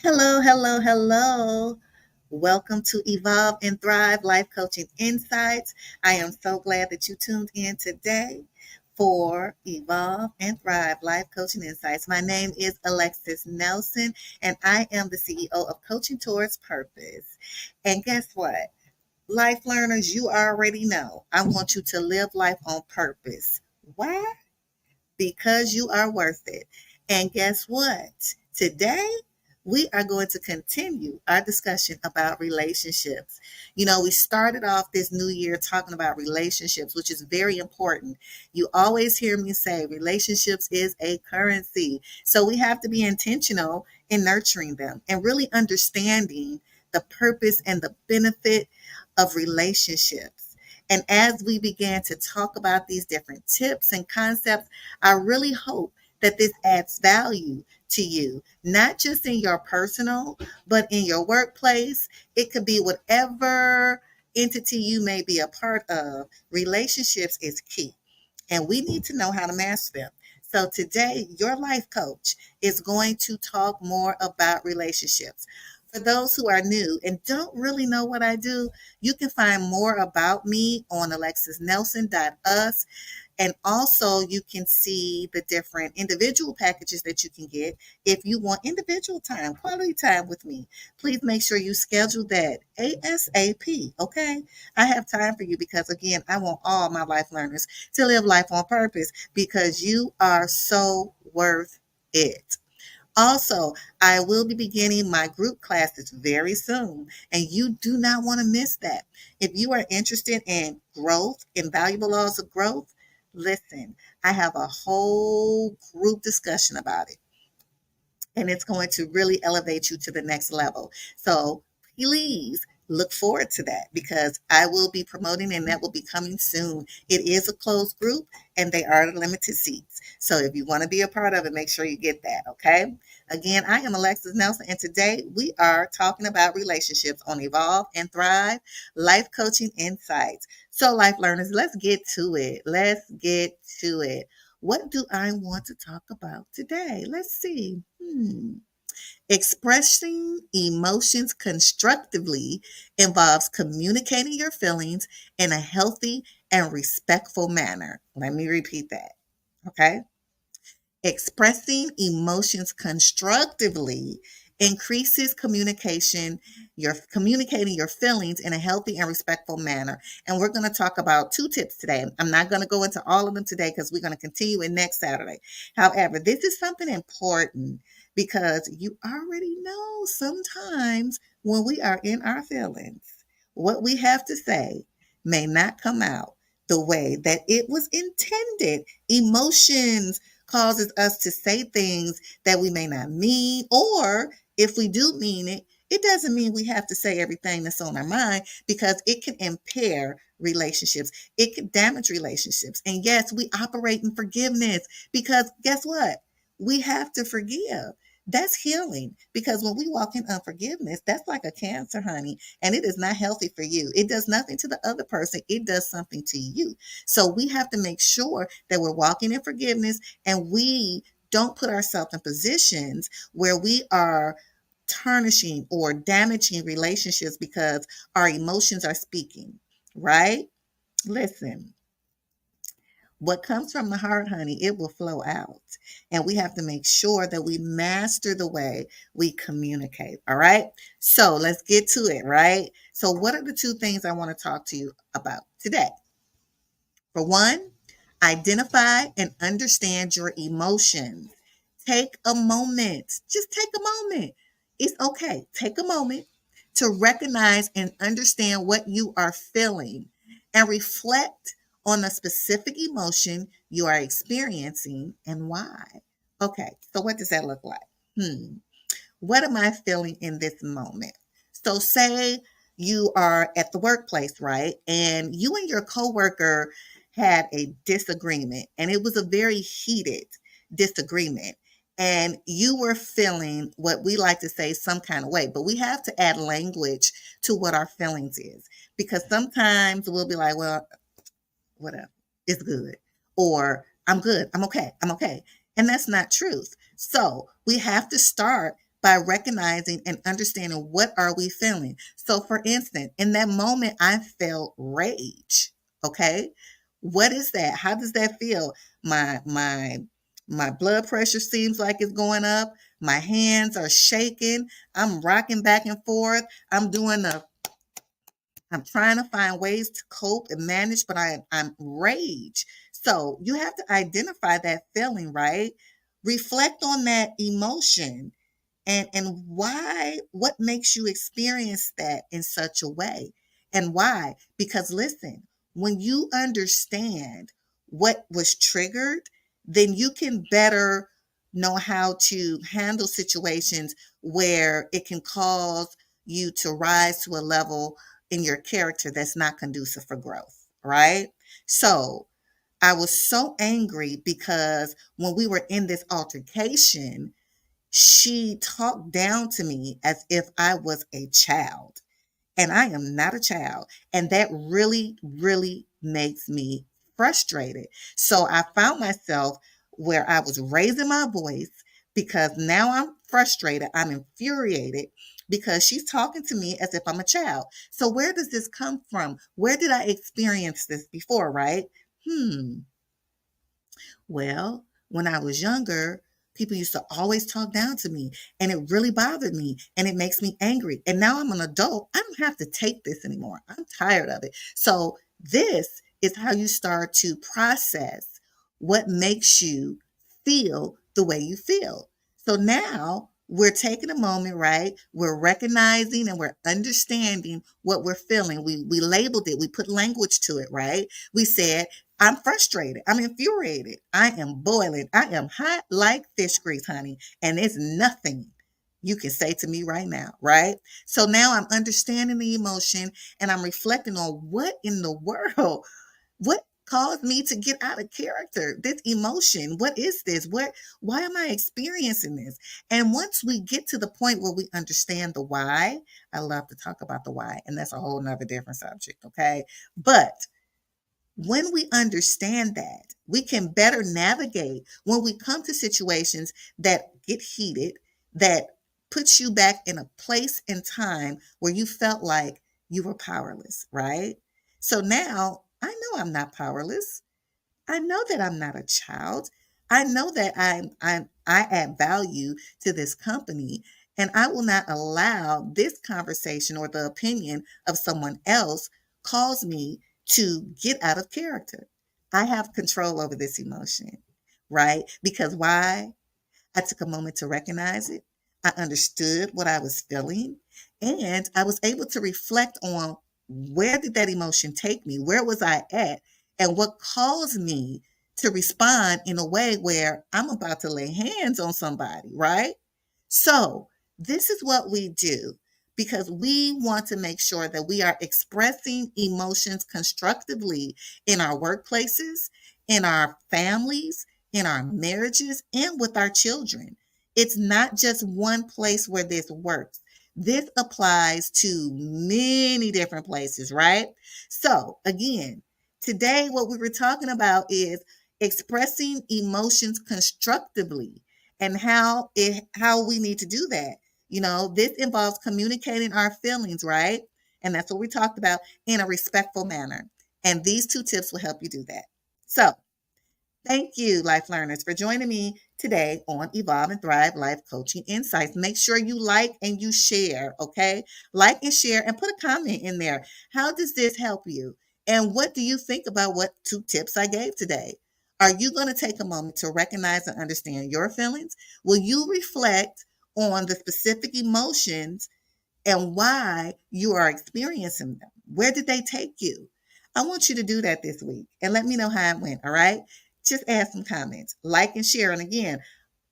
Hello, hello, hello. Welcome to Evolve and Thrive Life Coaching Insights. I am so glad that you tuned in today for Evolve and Thrive Life Coaching Insights. My name is Alexis Nelson, and I am the CEO of Coaching Towards Purpose. And guess what? Life learners, you already know I want you to live life on purpose. Why? Because you are worth it. And guess what? Today, we are going to continue our discussion about relationships. We started off this new year talking about relationships, which is very important. You always hear me say relationships is a currency. So we have to be intentional in nurturing them and really understanding the purpose and the benefit of relationships. And as we began to talk about these different tips and concepts, I really hope that this adds value to you, not just in your personal, but in your workplace. It could be whatever entity you may be a part of. Relationships is key, and we need to know how to master them. So today, your life coach is going to talk more about relationships. For those who are new and don't really know what I do, you can find more about me on alexisnelson.us. And also, you can see the different individual packages that you can get if you want individual time, quality time with me. Please make sure you schedule that ASAP. Okay. I have time for you because, again, I want all my life learners to live life on purpose because you are so worth it. Also, I will be beginning my group classes very soon, and you do not want to miss that. If you are interested in growth, invaluable laws of growth, listen, I have a whole group discussion about it, and it's going to really elevate you to the next level. So please look forward to that because I will be promoting and that will be coming soon. It is a closed group and they are limited seats. So if you want to be a part of it, make sure you get that. Okay. Again, I am Alexis Nelson, and today we are talking about relationships on Evolve and Thrive Life Coaching Insights. So, life learners, let's get to it. Let's get to it. What do I want to talk about today? Let's see. Expressing emotions constructively involves communicating your feelings in a healthy and respectful manner. Let me repeat that. Okay. Expressing emotions constructively increases you're communicating your feelings in a healthy and respectful manner. And we're going to talk about two tips today. I'm not going to go into all of them today because we're going to continue in next Saturday. However, this is something important because you already know sometimes when we are in our feelings, what we have to say may not come out the way that it was intended. Emotions causes us to say things that we may not mean, or if we do mean it, it doesn't mean we have to say everything that's on our mind because it can impair relationships. It can damage relationships. And yes, we operate in forgiveness because guess what? We have to forgive. That's healing because when we walk in unforgiveness, that's like a cancer, honey, and it is not healthy for you. It does nothing to the other person, it does something to you. So we have to make sure that we're walking in forgiveness and we don't put ourselves in positions where we are tarnishing or damaging relationships because our emotions are speaking, right? Listen, what comes from the heart, honey, it will flow out. And we have to make sure that we master the way we communicate. All right. So let's get to it, right? So, what are the two things I want to talk to you about today? For one, identify and understand your emotions. Take a moment. Just take a moment. It's okay. Take a moment to recognize and understand what you are feeling and reflect on the specific emotion you are experiencing and why. Okay, so what does that look like? What am I feeling in this moment? So, say you are at the workplace, right? And you and your coworker had a disagreement, and it was a very heated disagreement. And you were feeling what we like to say some kind of way, but we have to add language to what our feelings is because sometimes we'll be like, well, whatever, it's good, or I'm good, I'm okay, I'm okay. And that's not truth. So we have to start by recognizing and understanding what are we feeling. So for instance, in that moment I felt rage. Okay? What is that? How does that feel? My blood pressure seems like it's going up. My hands are shaking. I'm rocking back and forth. I'm trying to find ways to cope and manage, but I'm rage. So you have to identify that feeling, right? Reflect on that emotion and why, what makes you experience that in such a way, and why. Because listen, when you understand what was triggered, then you can better know how to handle situations where it can cause you to rise to a level in your character that's not conducive for growth, right? So I was so angry because when we were in this altercation, she talked down to me as if I was a child, and I am not a child. And that really, really makes me frustrated. So I found myself where I was raising my voice because now I'm frustrated. I'm infuriated because she's talking to me as if I'm a child. So where does this come from? Where did I experience this before, right? Hmm. Well, when I was younger, people used to always talk down to me, and it really bothered me, and it makes me angry. And now I'm an adult. I don't have to take this anymore. I'm tired of it. So, this is how you start to process what makes you feel the way you feel. So now we're taking a moment, right? We're recognizing and we're understanding what we're feeling. We labeled it, we put language to it, right? We said, I'm frustrated. I'm infuriated. I am boiling. I am hot like fish grease, honey. And it's nothing you can say to me right now, right? So now I'm understanding the emotion and I'm reflecting on what in the world, what caused me to get out of character? This emotion, what is this? Why am I experiencing this? And once we get to the point where we understand the why, I love to talk about the why, and that's a whole nother different subject, okay? But when we understand that, we can better navigate when we come to situations that get heated, that puts you back in a place and time where you felt like you were powerless, right? So now I know I'm not powerless. I know that I'm not a child. I know that I add value to this company, and I will not allow this conversation or the opinion of someone else cause me to get out of character. I have control over this emotion, right? Because why? I took a moment to recognize it. I understood what I was feeling, and I was able to reflect on where did that emotion take me? Where was I at? And what caused me to respond in a way where I'm about to lay hands on somebody, right? So, this is what we do because we want to make sure that we are expressing emotions constructively in our workplaces, in our families, in our marriages, and with our children. It's not just one place where this works. This applies to many different places, right? So, again, today what we were talking about is expressing emotions constructively and how we need to do that. You know, this involves communicating our feelings, right? And that's what we talked about in a respectful manner. And these two tips will help you do that. So, thank you, life learners, for joining me today on Evolve and Thrive Life Coaching Insights. Make sure you like and you share, okay? Like and share and put a comment in there. How does this help you? And what do you think about what two tips I gave today? Are you going to take a moment to recognize and understand your feelings? Will you reflect on the specific emotions and why you are experiencing them? Where did they take you? I want you to do that this week and let me know how it went, all right? Just add some comments, like and share. And again,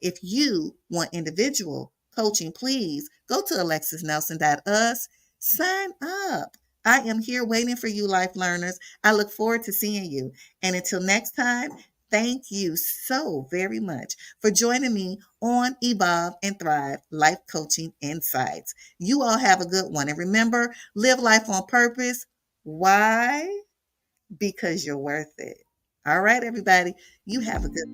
if you want individual coaching, please go to alexisnelson.us, sign up. I am here waiting for you, life learners. I look forward to seeing you. And until next time, thank you so very much for joining me on Evolve and Thrive Life Coaching Insights. You all have a good one. And remember, live life on purpose. Why? Because you're worth it. All right, everybody. You have a good